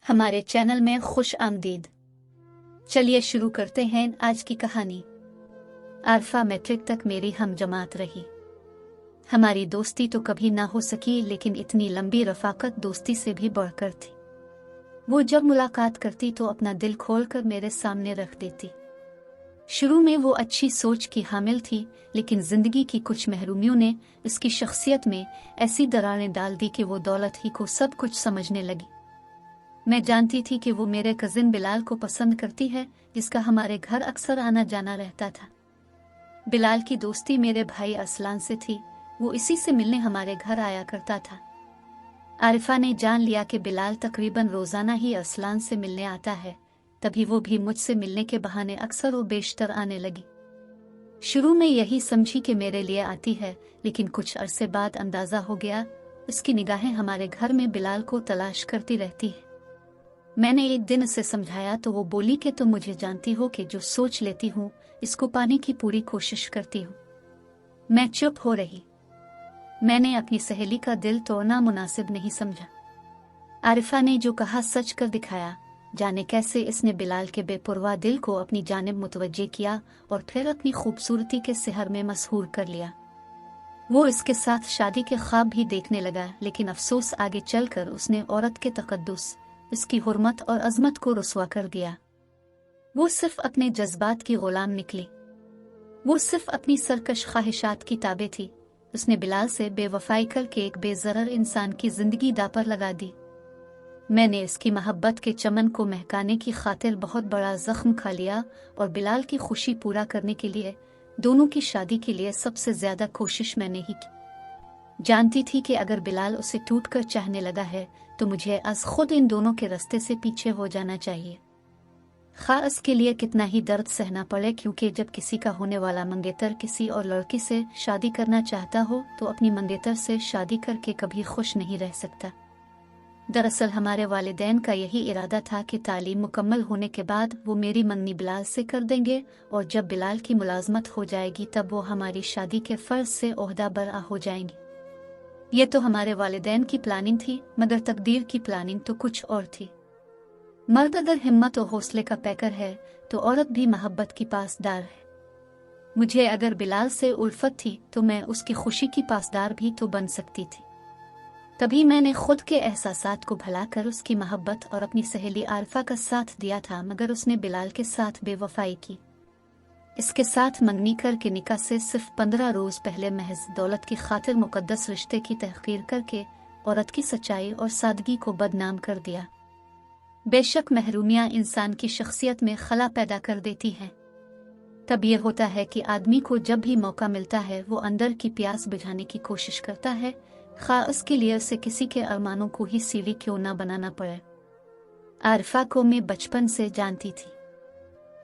हमारे चैनल में खुश आमदीद। चलिए शुरू करते हैं आज की कहानी। आरफा मैट्रिक तक मेरी हम जमात रही। हमारी दोस्ती तो कभी ना हो सकी, लेकिन इतनी लंबी रफाकत दोस्ती से भी बढ़कर थी। वो जब मुलाकात करती तो अपना दिल खोलकर मेरे सामने रख देती। शुरू में वो अच्छी सोच की हामिल थी, लेकिन जिंदगी की कुछ महरूमियों ने उसकी शख्सियत में ऐसी दरारें डाल दी कि वो दौलत ही को सब कुछ समझने लगी। मैं जानती थी कि वो मेरे कजिन बिलाल को पसंद करती है, जिसका हमारे घर अक्सर आना जाना रहता था। बिलाल की दोस्ती मेरे भाई असलान से थी, वो इसी से मिलने हमारे घर आया करता था। आरिफा ने जान लिया कि बिलाल तकरीबन रोजाना ही असलान से मिलने आता है, तभी वो भी मुझसे मिलने के बहाने अक्सर व बेशतर आने लगी। शुरू में यही समझी कि मेरे लिए आती है, लेकिन कुछ अरसे बाद अंदाजा हो गया उसकी निगाहें हमारे घर में बिलाल को तलाश करती रहती है। मैंने एक दिन उसे समझाया तो वो बोली कि तुम मुझे जानती हो कि जो सोच लेती हूँ इसको पाने की पूरी कोशिश करती हूँ। मैं चुप हो रही। मैंने अपनी सहेली का दिल तोड़ना मुनासिब नहीं समझा। आरिफा ने जो कहा सच कर दिखाया। जाने कैसे इसने बिलाल के बेपरवाह दिल को अपनी जानिब मुतवज्जे किया और फिर अपनी खूबसूरती के सिहर में मशहूर कर लिया। वो इसके साथ शादी के ख्वाब भी देखने लगा, लेकिन अफसोस आगे चलकर उसने औरत के तकद्दुस, उसकी हुर्मत और अजमत को रुस्वा कर दिया। वो सिर्फ अपने जज्बात की गुलाम निकली। वो सिर्फ अपनी सरकश ख्वाहिशात की ताबे थी। उसने बिलाल से बेवफाई करके एक बेज़रर इंसान की जिंदगी दापर लगा दी। मैंने इसकी मोहब्बत के चमन को महकाने की खातिर बहुत बड़ा जख्म खा लिया और बिलाल की खुशी पूरा करने के लिए, दोनों की शादी के लिए सबसे ज्यादा कोशिश मैंने ही की। जानती थी कि अगर बिलाल उसे टूटकर चाहने लगा है तो मुझे आज खुद इन दोनों के रास्ते से पीछे हो जाना चाहिए, खास के लिए कितना ही दर्द सहना पड़े, क्योंकि जब किसी का होने वाला मंगेतर किसी और लड़की से शादी करना चाहता हो तो अपनी मंगेतर से शादी करके कभी खुश नहीं रह सकता। दरअसल हमारे वालिदैन का यही इरादा था कि तालीम मुकम्मल होने के बाद वो मेरी मंगनी बिलाल से कर देंगे, और जब बिलाल की मुलाजमत हो जाएगी तब वो हमारी शादी के फर्ज से ओहदा बरा हो जाएंगी। ये तो हमारे वालिदैन की प्लानिंग थी, मगर तकदीर की प्लानिंग तो कुछ और थी। मर्द अगर हिम्मत और हौसले का पैकर है तो औरत भी मोहब्बत की पासदार है। मुझे अगर बिलाल से उल्फत थी तो मैं उसकी खुशी की पासदार भी तो बन सकती थी। तभी मैंने खुद के एहसासात को भुलाकर उसकी मोहब्बत और अपनी सहेली आरिफा का साथ दिया था, मगर उसने बिलाल के साथ बेवफाई की। इसके साथ मंगनी करके निकाह से सिर्फ 15 रोज पहले महज दौलत की खातिर मुकद्दस रिश्ते की तहकीर करके औरत की सच्चाई और सादगी को बदनाम कर दिया। बेशक महरूमियां इंसान की शख्सियत में खला पैदा कर देती हैं। तब यह होता है कि आदमी को जब भी मौका मिलता है वो अंदर की प्यास बुझाने की कोशिश करता है, खा उसके लिए उसे किसी के अरमानों को ही सीढ़ी क्यों ना बनाना पड़े। आरिफा को मैं बचपन से जानती थी।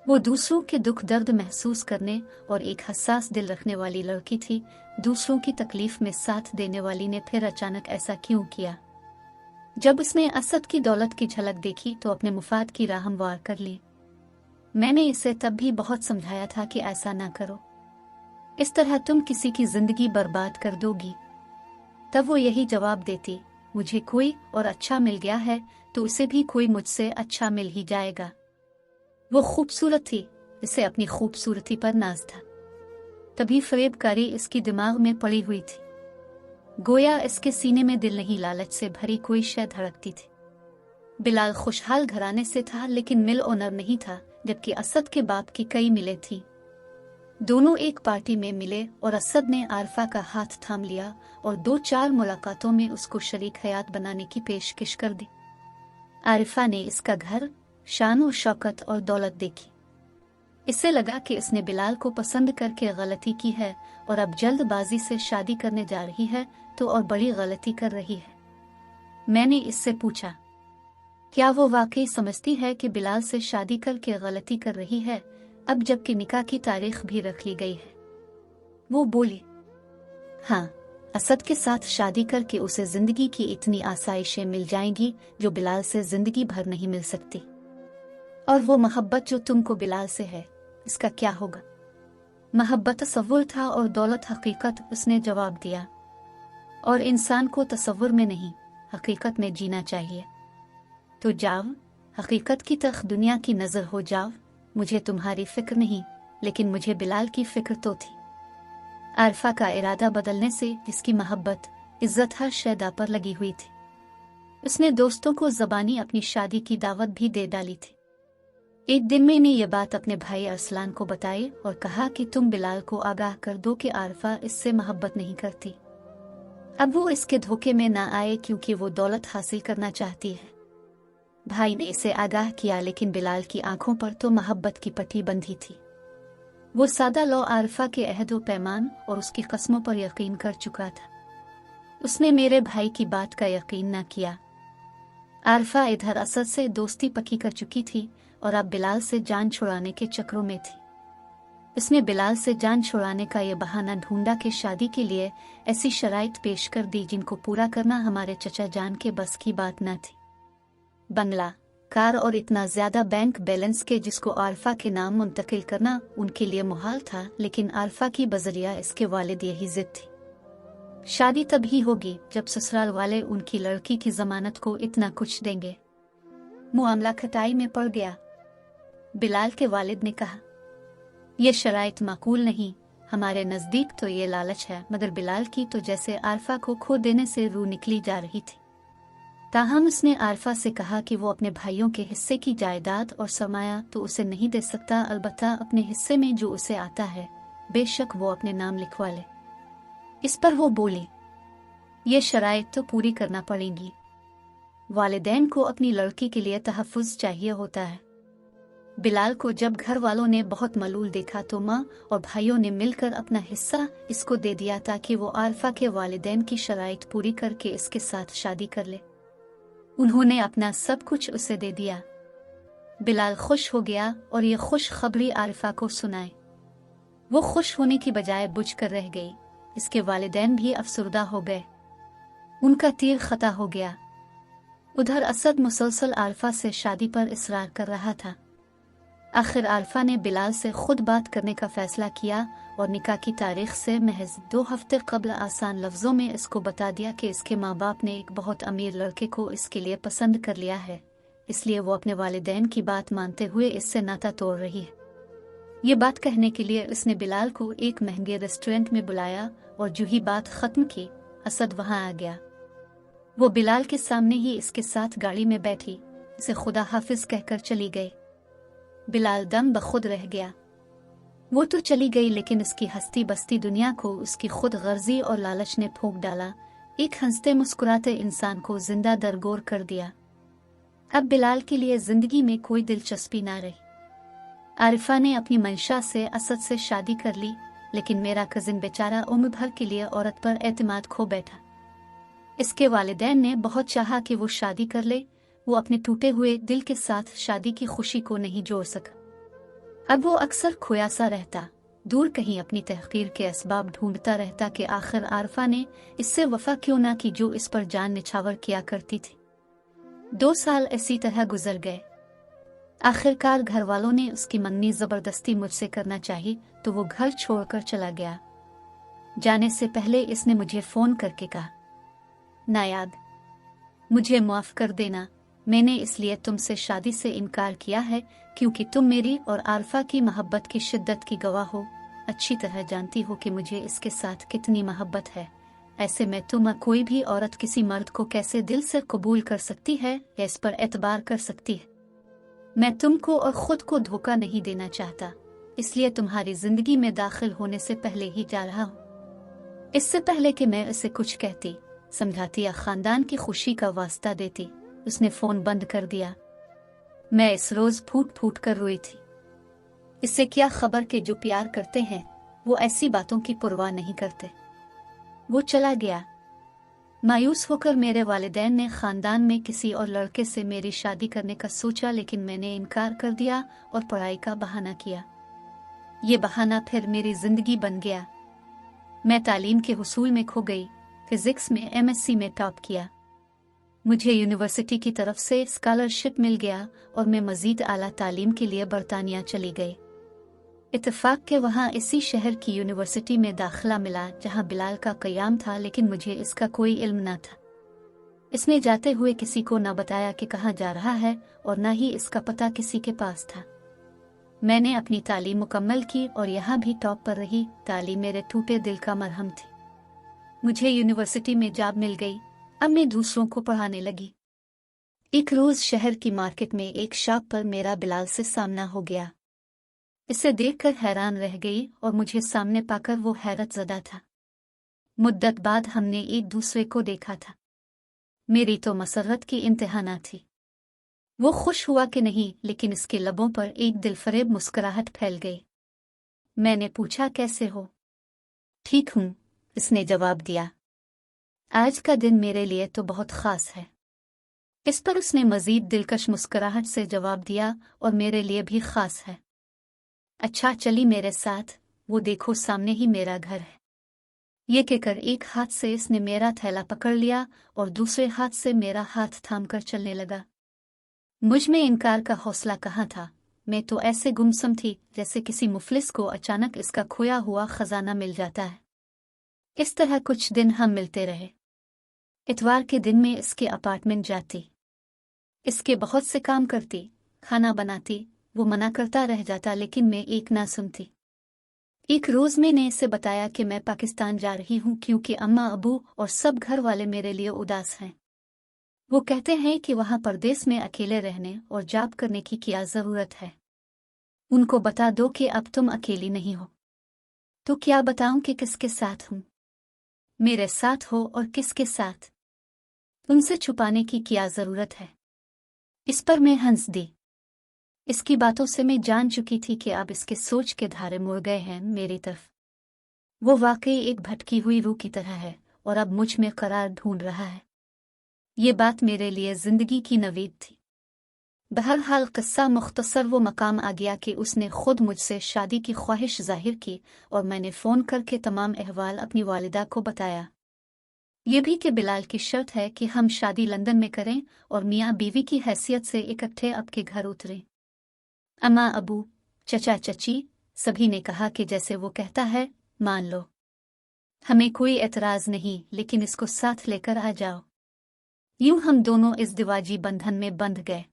वो दूसरों के दुख दर्द महसूस करने और एक हसास दिल रखने वाली लड़की थी। दूसरों की तकलीफ में साथ देने वाली ने फिर अचानक ऐसा क्यों किया? जब उसने असद की दौलत की झलक देखी तो अपने मुफाद की राह हमवार कर ली। मैंने इसे तब भी बहुत समझाया था कि ऐसा ना करो, इस तरह तुम किसी की जिंदगी बर्बाद कर दोगी। तब वो यही जवाब देती, मुझे कोई और अच्छा मिल गया है तो उसे भी कोई मुझसे अच्छा मिल ही जाएगा। वो खूबसूरत थी, इसे अपनी खूबसूरती पर नाज था। तभी फरेबकारी इसकी दिमाग में पड़ी हुई थी। गोया इसके सीने में दिल नहीं, लालच से भरी कोई शय धड़कती थी। बिलाल खुशहाल घराने से था, लेकिन मिल ओनर नहीं था, जबकि असद के बाप की कई मिलें थीं। दोनों एक पार्टी में मिले और असद ने आरिफा का हाथ थाम लिया और 2-4 मुलाकातों में उसको शरीक हयात बनाने की पेशकश कर दी। आरिफा ने इसका घर, शान और शौकत और दौलत देखी। इसे लगा कि इसने बिलाल को पसंद करके गलती की है और अब जल्दबाजी से शादी करने जा रही है तो और बड़ी गलती कर रही है। मैंने इससे पूछा, क्या वो वाकई समझती है कि बिलाल से शादी करके गलती कर रही है, अब जबकि निकाह की तारीख भी रख ली गई है? वो बोली, हाँ, असद के साथ शादी करके उसे जिंदगी की इतनी आसाइशें मिल जाएंगी जो बिलाल से जिंदगी भर नहीं मिल सकती। और वो मोहब्बत जो तुमको बिलाल से है, इसका क्या होगा? मोहब्बत तसव्वुर था और दौलत हकीकत, उसने जवाब दिया। और इंसान को तसव्वुर में नहीं, हकीकत में जीना चाहिए। तो जाओ, हकीकत की तरफ दुनिया की नज़र हो जाओ। मुझे तुम्हारी फिक्र नहीं, लेकिन मुझे बिलाल की फिक्र तो थी। आरफा का इरादा बदलने से जिसकी मोहब्बत इज्जत हर शैदा पर लगी हुई थी, उसने दोस्तों को ज़बानी अपनी शादी की दावत भी दे डाली थी। एक दिन मैंने ये बात अपने भाई अरसलान को बताई और कहा कि तुम बिलाल को आगाह कर दो कि आरफा इससे मोहब्बत नहीं करती। अब वो इसके धोखे में ना आए, क्योंकि वो दौलत हासिल करना चाहती है। भाई ने इसे आगाह किया, लेकिन बिलाल की आंखों पर तो मोहब्बत की पट्टी बंधी थी। वो सादा लो आरफा के अहदो पैमान और उसकी कस्मों पर यकीन कर चुका था। उसने मेरे भाई की बात का यकीन न किया। आरफा इधर असद से दोस्ती पक्की कर चुकी थी और अब बिलाल से जान छुड़ाने के चक्रों में थी। इसने बिलाल से जान छुड़ाने का ये बहाना ढूंढा कि शादी के लिए ऐसी शराइत पेश कर दी जिनको पूरा करना हमारे चचा जान के बस की बात न थी। बंगला, कार और इतना ज्यादा बैंक बैलेंस के जिसको आरफा के नाम मुंतकिल करना उनके लिए मुहाल था, लेकिन आरफा की बजरिया इसके वालिद यही जिद थी। शादी तभी होगी जब ससुराल वाले उनकी लड़की की जमानत को इतना कुछ देंगे। मामला खटाई में पड़ गया। बिलाल के वालिद ने कहा, यह शराइत माकूल नहीं, हमारे नजदीक तो ये लालच है, मगर बिलाल की तो जैसे आरफा को खो देने से रूह निकली जा रही थी। ताहम उसने आरफा से कहा कि वो अपने भाइयों के हिस्से की जायदाद और सरमाया तो उसे नहीं दे सकता, अलबत्ता अपने हिस्से में जो उसे आता है बेशक वो अपने नाम लिखवा ले। इस पर वो बोली, ये शराइत तो पूरी करना पड़ेगी। वालिदैन को अपनी लड़की के लिए तहफ़्फ़ुज़ चाहिए होता है। बिलाल को जब घर वालों ने बहुत मलूल देखा तो माँ और भाइयों ने मिलकर अपना हिस्सा इसको दे दिया ताकि वो आरफा के वालिदैन की शराइत पूरी करके इसके साथ शादी कर ले। उन्होंने अपना सब कुछ उसे दे दिया। बिलाल खुश हो गया और ये खुश खबरी आरफा को सुनाए। वो खुश होने की बजाय बुझ कर रह गई। इसके वालिदैन भी अफसरदा हो गए। उनका तीर खता हो गया। उधर असद मुसलसल आरफा से शादी पर इसरार कर रहा था। आखिर आरफा ने बिलाल से खुद बात करने का फैसला किया और निकाह की तारीख से महज 2 हफ्ते कबल आसान लफ्जों में इसको बता दिया कि इसके माँ बाप ने एक बहुत अमीर लड़के को इसके लिए पसंद कर लिया है, इसलिए वो अपने वालिदैन की बात मानते हुए इससे नाता तोड़ रही है। ये बात कहने के लिए उसने बिलाल को एक महंगे रेस्टोरेंट में बुलाया और जो ही बात खत्म की, असद वहां आ गया। वो बिलाल के सामने ही इसके साथ गाड़ी में बैठी इसे खुदा हाफिज कहकर चली गई। बिलाल दम बखुद रह गया। वो तो चली गई, लेकिन उसकी हस्ती बस्ती दुनिया को उसकी खुद गर्जी और लालच ने फूंक डाला। एक हंसते मुस्कुराते इंसान को जिंदा दरगोर कर दिया। अब बिलाल के लिए जिंदगी में कोई दिलचस्पी ना रही। आरिफा ने अपनी मंशा से असद से शादी कर ली, लेकिन मेरा कजिन बेचारा उम्र भर के लिए औरत पर एतमाद खो बैठा। इसके वालिदैन ने बहुत चाहा कि वो शादी कर ले। वो अपने टूटे हुए दिल के साथ शादी की खुशी को नहीं जोड़ सका। अब वो अक्सर खोया सा रहता, दूर कहीं अपनी तहकीर के असबाब ढूंढता रहता कि आखिर आरफा ने इससे वफा क्यों ना की जो इस पर जान निछावर किया करती थी। 2 साल इसी तरह गुजर गए। आखिरकार घर वालों ने उसकी मंगनी जबरदस्ती मुझसे करना चाहिए तो वो घर छोड़कर चला गया। जाने से पहले इसने मुझे फोन करके कहा, नायाब, मुझे माफ कर देना, मैंने इसलिए तुमसे शादी से इनकार किया है क्योंकि तुम मेरी और आरफा की मोहब्बत की शिद्दत की गवाह हो। अच्छी तरह जानती हो कि मुझे इसके साथ कितनी मोहब्बत है। ऐसे में तुम कोई भी औरत किसी मर्द को कैसे दिल से कबूल कर सकती है या इस पर एतबार कर सकती है। मैं तुमको और खुद को धोखा नहीं देना चाहता, इसलिए तुम्हारी जिंदगी में दाखिल होने से पहले ही जा रहा हूँ। इससे पहले कि मैं इसे कुछ कहती, समझाती या खानदान की खुशी का वास्ता देती, उसने फोन बंद कर दिया। मैं इस रोज फूट फूट कर रोई थी। इससे क्या खबर कि जो प्यार करते हैं वो ऐसी बातों की परवाह नहीं करते। वो चला गया। मायूस होकर मेरे वालिदैन ने खानदान में किसी और लड़के से मेरी शादी करने का सोचा, लेकिन मैंने इनकार कर दिया और पढ़ाई का बहाना किया। ये बहाना फिर मेरी जिंदगी बन गया। मैं तालीम के हुसूल में खो गई। फिजिक्स में MSc में टॉप किया। मुझे यूनिवर्सिटी की तरफ से स्कॉलरशिप मिल गया और मैं मजीद आला तालीम के लिए बरतानिया चली गई। इत्तेफाक के वहाँ इसी शहर की यूनिवर्सिटी में दाखिला मिला जहाँ बिलाल का क़याम था, लेकिन मुझे इसका कोई इल्म न था। इसने जाते हुए किसी को न बताया कि कहाँ जा रहा है और न ही इसका पता किसी के पास था। मैंने अपनी तालीम मुकम्मल की और यहाँ भी टॉप पर रही। तालीम मेरे टूटे दिल का मरहम थी। मुझे यूनिवर्सिटी में जॉब मिल गई। अब मैं दूसरों को पढ़ाने लगी। एक रोज शहर की मार्केट में एक शॉप पर मेरा बिलाल से सामना हो गया। इसे देखकर हैरान रह गई और मुझे सामने पाकर वो हैरत ज़दा था। मुद्दत बाद हमने एक दूसरे को देखा था। मेरी तो मसरत की इंतहा न थी। वो खुश हुआ कि नहीं, लेकिन इसके लबों पर एक दिलफरेब मुस्कुराहट फैल गई। मैंने पूछा, कैसे हो? ठीक हूँ, इसने जवाब दिया। आज का दिन मेरे लिए तो बहुत ख़ास है। इस पर उसने मज़ीद दिलकश मुस्कुराहट से जवाब दिया, और मेरे लिए भी ख़ास है। अच्छा, चली मेरे साथ, वो देखो सामने ही मेरा घर है। ये कहकर एक हाथ से इसने मेरा थैला पकड़ लिया और दूसरे हाथ से मेरा हाथ थामकर चलने लगा। मुझ में इनकार का हौसला कहाँ था। मैं तो ऐसे गुमसुम थी जैसे किसी मुफलिस को अचानक इसका खोया हुआ खजाना मिल जाता है। इस तरह कुछ दिन हम मिलते रहे। इतवार के दिन में इसके अपार्टमेंट जाती, इसके बहुत से काम करती, खाना बनाती। वो मना करता रह जाता, लेकिन मैं एक ना सुनती। एक रोज़ मैंने इसे बताया कि मैं पाकिस्तान जा रही हूँ क्योंकि अम्मा अबू और सब घर वाले मेरे लिए उदास हैं। वो कहते हैं कि वहाँ परदेस में अकेले रहने और जॉब करने की क्या ज़रूरत है। उनको बता दो कि अब तुम अकेली नहीं हो। तो क्या बताऊं कि किसके साथ हूँ? मेरे साथ हो और किसके साथ? उनसे छुपाने की क्या ज़रूरत है? इस पर मैं हंस दी। इसकी बातों से मैं जान चुकी थी कि अब इसके सोच के धारे मुड़ गए हैं मेरी तरफ। वो वाकई एक भटकी हुई रूह की तरह है और अब मुझ में करार ढूंढ रहा है। ये बात मेरे लिए जिंदगी की नवीद थी। बहरहाल किस्सा मुख्तसर वो मकाम आ गया कि उसने खुद मुझसे शादी की ख्वाहिश जाहिर की और मैंने फ़ोन करके तमाम अहवाल अपनी वालिदा को बताया। ये भी कि बिलाल की शर्त है कि हम शादी लंदन में करें और मियाँ बीवी की हैसियत से इकट्ठे अब के घर उतरें। अम्मा अबू, चचा चची सभी ने कहा कि जैसे वो कहता है मान लो। हमें कोई एतराज़ नहीं, लेकिन इसको साथ लेकर आ जाओ। यूं हम दोनों इस दिवाजी बंधन में बंध गए।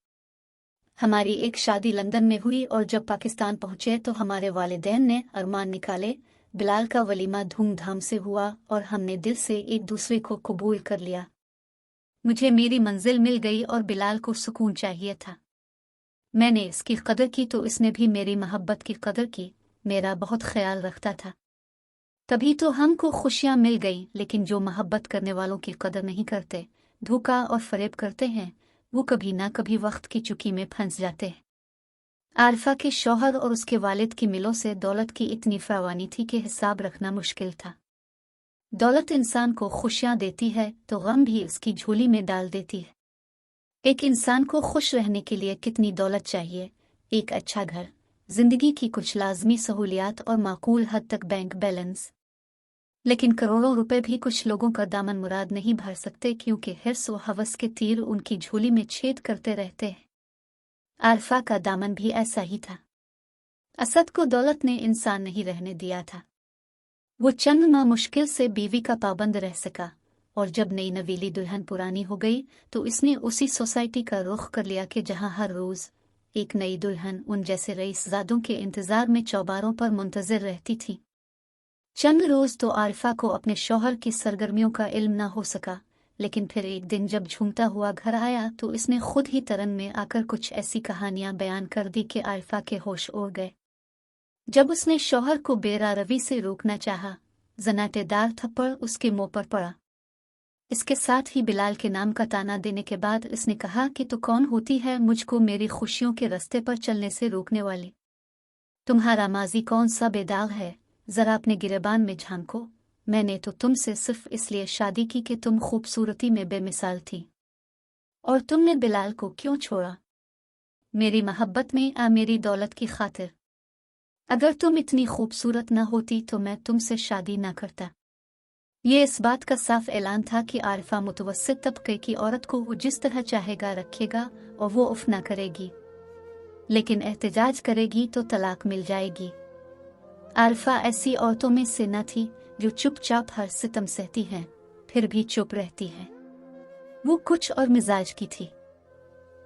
हमारी एक शादी लंदन में हुई और जब पाकिस्तान पहुंचे तो हमारे वालिदैन ने अरमान निकाले। बिलाल का वलीमा धूमधाम से हुआ और हमने दिल से एक दूसरे को कबूल कर लिया। मुझे मेरी मंजिल मिल गई और बिलाल को सुकून चाहिए था। मैंने इसकी कदर की तो इसने भी मेरी मोहब्बत की कदर की। मेरा बहुत ख्याल रखता था। तभी तो हमको खुशियां मिल गई। लेकिन जो मोहब्बत करने वालों की कदर नहीं करते, धोखा और फरेब करते हैं, वो कभी ना कभी वक्त की चुकी में फंस जाते हैं। आरफा के शौहर और उसके वालिद की मिलों से दौलत की इतनी फरावानी थी कि हिसाब रखना मुश्किल था। दौलत इंसान को खुशियां देती है तो गम भी उसकी झोली में डाल देती है। एक इंसान को खुश रहने के लिए कितनी दौलत चाहिए? एक अच्छा घर, जिंदगी की कुछ लाजमी सहूलियात और माकूल हद तक बैंक बैलेंस। लेकिन करोड़ों रुपए भी कुछ लोगों का दामन मुराद नहीं भर सकते, क्योंकि हिर्स व हवस के तीर उनकी झोली में छेद करते रहते हैं। आरफा का दामन भी ऐसा ही था। असद को दौलत ने इंसान नहीं रहने दिया था। वो चंद माह मुश्किल से बीवी का पाबंद रह सका, और जब नई नवीली दुल्हन पुरानी हो गई तो इसने उसी सोसाइटी का रुख कर लिया कि जहां हर रोज एक नई दुल्हन उन जैसे रईसजादों के इंतजार में चौबारों पर मुंतजिर रहती थी। चंद रोज तो आरिफा को अपने शौहर की सरगर्मियों का इल्म न हो सका, लेकिन फिर एक दिन जब झूमता हुआ घर आया तो इसने खुद ही तरन में आकर कुछ ऐसी कहानियां बयान कर दी कि आरिफा के होश उड़ गए। जब उसने शौहर को बेरारवी से रोकना चाहा, जनाटेदार थप्पड़ उसके मुंह पर पड़ा। इसके साथ ही बिलाल के नाम का ताना देने के बाद इसने कहा कि तू कौन होती है मुझको मेरी खुशियों के रास्ते पर चलने से रोकने वाली? तुम्हारा माजी कौन सा बेदाग है? जरा अपने गिरेबान में झांको। मैंने तो तुमसे सिर्फ इसलिए शादी की कि तुम खूबसूरती में बेमिसाल थी। और तुमने बिलाल को क्यों छोड़ा? मेरी मोहब्बत में मेरी दौलत की खातिर। अगर तुम इतनी खूबसूरत न होती तो मैं तुमसे शादी न करता। ये इस बात का साफ ऐलान था कि आरिफा मुतवस्सित तबके की औरत को वो जिस तरह चाहेगा रखेगा और वो उफ न करेगी, लेकिन एहतजाज करेगी तो तलाक मिल जाएगी। आरिफा ऐसी औरतों में से न थी जो चुपचाप हर सितम सहती हैं, फिर भी चुप रहती हैं। वो कुछ और मिजाज की थी।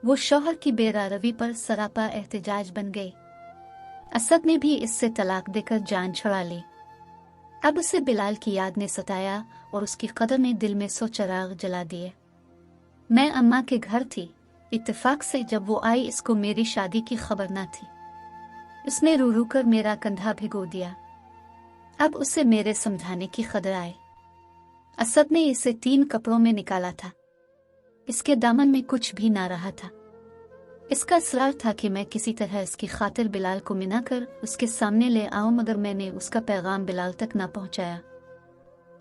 वो शौहर की बेरारवी पर सरापा एहतजाज बन गई। असद ने भी इससे तलाक देकर जान छुड़ा ली। अब उसे बिलाल की याद ने सताया और उसकी कदर ने दिल में 100 चिराग जला दिए। मैं अम्मा के घर थी। इत्तेफाक से जब वो आई, इसको मेरी शादी की खबर न थी। उसने रो रो कर मेरा कंधा भिगो दिया। अब उसे मेरे समझाने की कदर आए। असद ने इसे 3 कपड़ों में निकाला था। इसके दामन में कुछ भी ना रहा था। इसका इसरार था कि मैं किसी तरह इसकी खातिर बिलाल को मिना कर उसके सामने ले आऊं, मगर मैंने उसका पैगाम बिलाल तक ना पहुंचाया।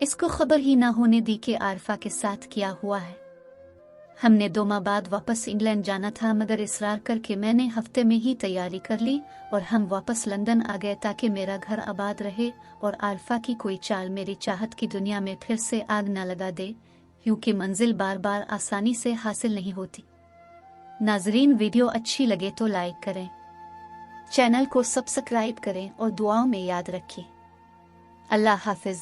इसको खबर ही ना होने दी कि आरफा के साथ क्या हुआ है। हमने 2 माह बाद वापस इंग्लैंड जाना था, मगर इसरार करके मैंने हफ्ते में ही तैयारी कर ली और हम वापस लंदन आ गए ताकि मेरा घर आबाद रहे और आरफा की कोई चाल मेरी चाहत की दुनिया में फिर से आग न लगा दे, क्योंकि मंजिल बार बार आसानी से हासिल नहीं होती। नाजरीन, वीडियो अच्छी लगे तो लाइक करें, चैनल को सब्सक्राइब करें और दुआओं में याद रखें। अल्लाह हाफिज।